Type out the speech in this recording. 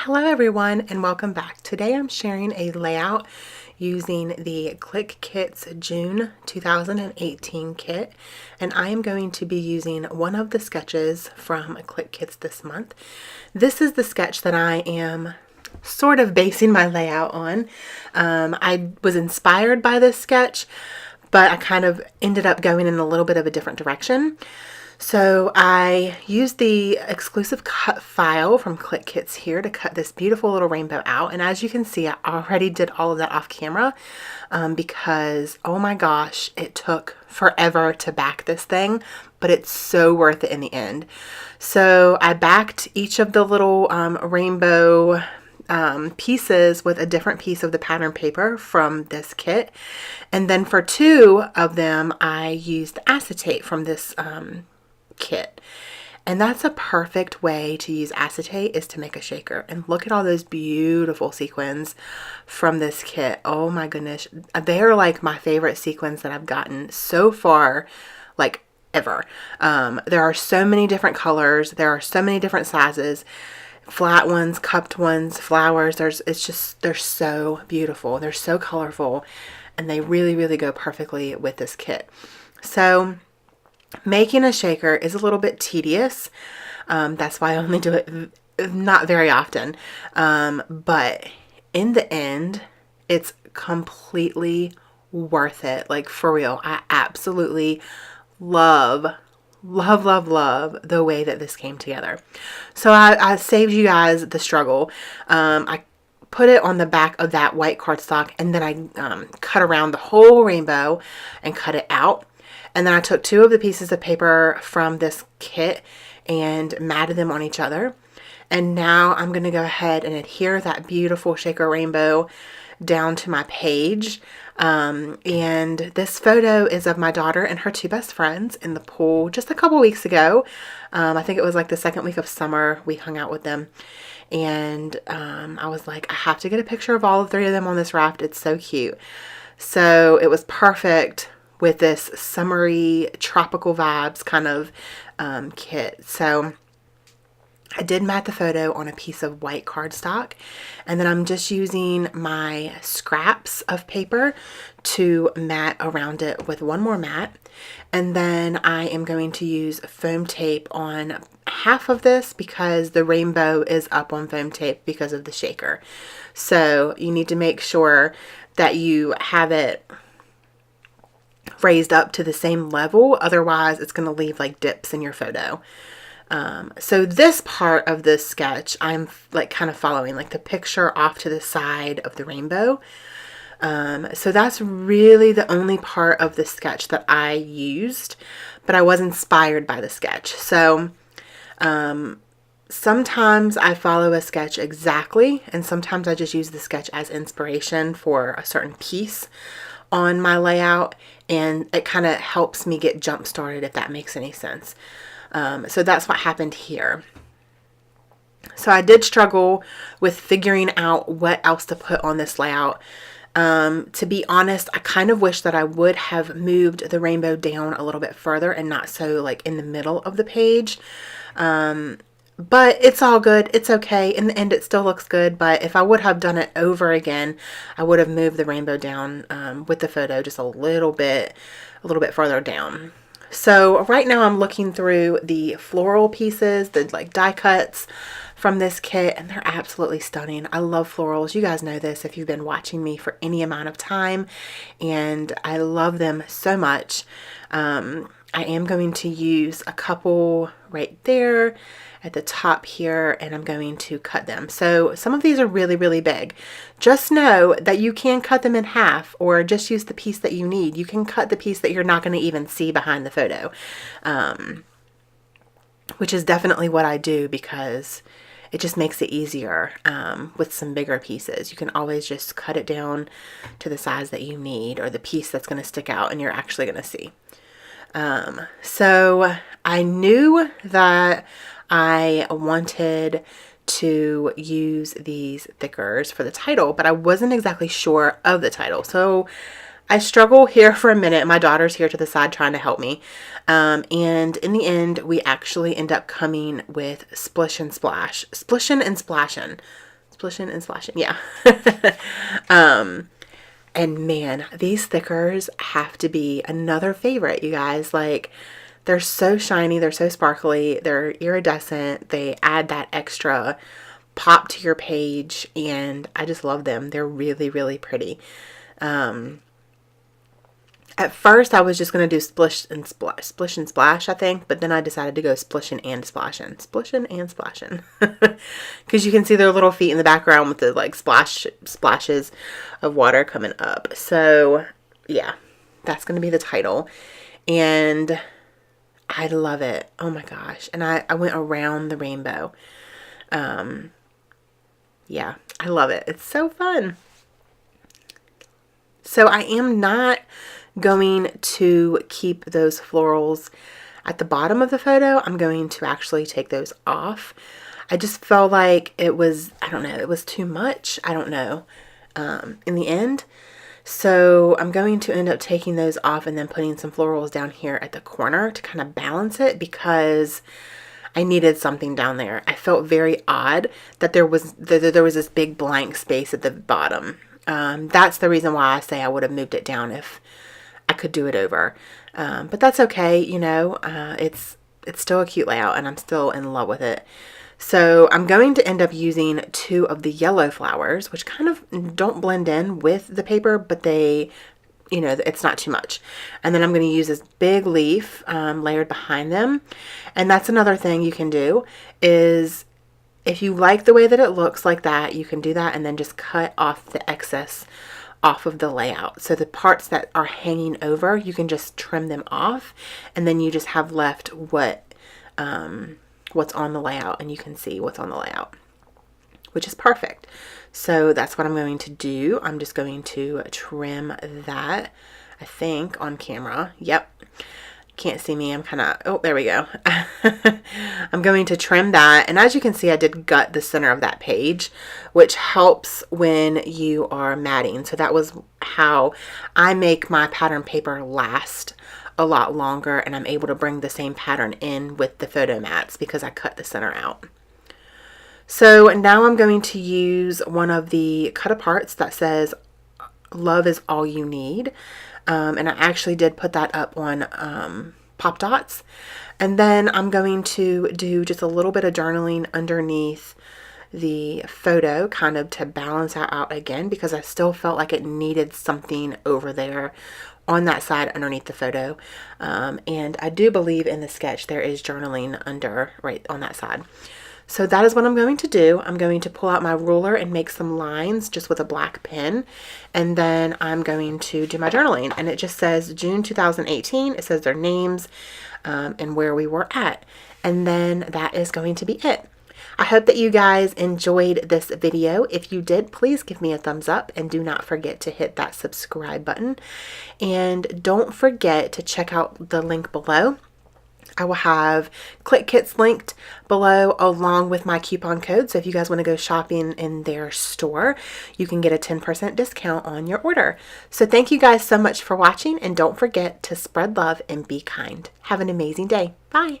Hello everyone and welcome back. Today I'm sharing a layout using the Clique Kits June 2018 kit, and I am going to be using one of the sketches from Clique Kits this month. This is the sketch that I am sort of basing my layout on. I was inspired by this sketch, but I kind of ended up going in a little bit of a different direction. So I used the exclusive cut file from Clique Kits here to cut this beautiful little rainbow out. And as you can see, I already did all of that off camera because, oh my gosh, it took forever to back this thing, but it's so worth it in the end. So I backed each of the little rainbow pieces with a different piece of the pattern paper from this kit. And then for two of them, I used acetate from this kit. And that's a perfect way to use acetate, is to make a shaker. And look at all those beautiful sequins from this kit. Oh my goodness, they're like my favorite sequins that I've gotten so far, like ever. There are so many different colors, there are so many different sizes, flat ones, cupped ones, flowers. They're so beautiful, they're so colorful, and they really go perfectly with this kit. So making a shaker is a little bit tedious. That's why I only do it not very often. But in the end, it's completely worth it. Like, for real, I absolutely love the way that this came together. So I saved you guys the struggle. I put it on the back of that white cardstock, and then I cut around the whole rainbow and cut it out. And then I took two of the pieces of paper from this kit and matted them on each other. And now I'm going to go ahead and adhere that beautiful shaker rainbow down to my page. And this photo is of my daughter and her two best friends in the pool just a couple weeks ago. I think it was like the second week of summer we hung out with them. And I was like, I have to get a picture of all three of them on this raft. It's so cute. So it was perfect with this summery tropical vibes kind of kit. So I did mat the photo on a piece of white cardstock, and then I'm just using my scraps of paper to mat around it with one more mat. And then I am going to use foam tape on half of this because the rainbow is up on foam tape because of the shaker. So you need to make sure that you have it raised up to the same level, otherwise it's going to leave like dips in your photo. So this part of this sketch, I'm like kind of following like the picture off to the side of the rainbow. So that's really the only part of the sketch that I used, but I was inspired by the sketch. So sometimes I follow a sketch exactly, and sometimes I just use the sketch as inspiration for a certain piece on my layout, and it kind of helps me get jump started, if that makes any sense. So that's what happened here. So I did struggle with figuring out what else to put on this layout. To be honest, I kind of wish that I would have moved the rainbow down a little bit further and not so like in the middle of the page. But it's all good. It's okay. In the end, it still looks good. But if I would have done it over again, I would have moved the rainbow down with the photo just a little bit further down. So right now I'm looking through the floral pieces, the like die cuts from this kit, and they're absolutely stunning. I love florals. You guys know this if you've been watching me for any amount of time, and I love them so much. I am going to use a couple right there at the top here, and I'm going to cut them. So some of these are really big. Just know that you can cut them in half, or just use the piece that you need. You can cut the piece that you're not going to even see behind the photo, which is definitely what I do because it just makes it easier with some bigger pieces. You can always just cut it down to the size that you need, or the piece that's going to stick out and you're actually going to see. So I knew that I wanted to use these thickers for the title, but I wasn't exactly sure of the title. So I struggle here for a minute. My daughter's here to the side trying to help me. And in the end, we actually end up coming with Splishin' and Splashin'. splishing and splashing. Yeah. And man, these stickers have to be another favorite, you guys. Like, they're so shiny, they're so sparkly, they're iridescent, they add that extra pop to your page, and I just love them. They're really, really pretty. At first, I was just going to do splish and splash, I think, but then I decided to go splishing and splashing. Splishing and splashing. Because you can see their little feet in the background with the, like, splashes of water coming up. So, yeah, that's going to be the title. And I love it. Oh, my gosh. And I went around the rainbow. Yeah, I love it. It's so fun. So I am not going to keep those florals at the bottom of the photo. I'm going to actually take those off. I just felt like it was, I don't know, it was too much. I don't know, in the end. So I'm going to end up taking those off and then putting some florals down here at the corner to kind of balance it, because I needed something down there. I felt very odd that there was this big blank space at the bottom. That's the reason why I say I would have moved it down if I could do it over. But that's okay, you know, it's still a cute layout and I'm still in love with it. So I'm going to end up using 2 of the yellow flowers, which kind of don't blend in with the paper, but they, you know, it's not too much. And then I'm going to use this big leaf layered behind them. And that's another thing you can do is, if you like the way that it looks like that, you can do that and then just cut off the excess off of the layout. So the parts that are hanging over, you can just trim them off, and then you just have left what's on the layout, and you can see what's on the layout, which is perfect. So that's what I'm going to do. I'm just going to trim that, I think, on camera. Yep. Can't see me. I'm kind of, oh, there we go. I'm going to trim that. And as you can see, I did gut the center of that page, which helps when you are matting. So that was how I make my pattern paper last a lot longer, and I'm able to bring the same pattern in with the photo mats because I cut the center out. So now I'm going to use one of the cut aparts that says "Love is all you need." And I actually did put that up on Pop Dots. And then I'm going to do just a little bit of journaling underneath the photo, kind of to balance that out again, because I still felt like it needed something over there on that side underneath the photo. And I do believe in the sketch there is journaling under right on that side. So that is what I'm going to do. I'm going to pull out my ruler and make some lines just with a black pen. And then I'm going to do my journaling. And it just says June 2018. It says their names and where we were at. And then that is going to be it. I hope that you guys enjoyed this video. If you did, please give me a thumbs up and do not forget to hit that subscribe button. And don't forget to check out the link below. I will have Clique kits linked below along with my coupon code. So if you guys want to go shopping in their store, you can get a 10% discount on your order. So thank you guys so much for watching, and don't forget to spread love and be kind. Have an amazing day. Bye.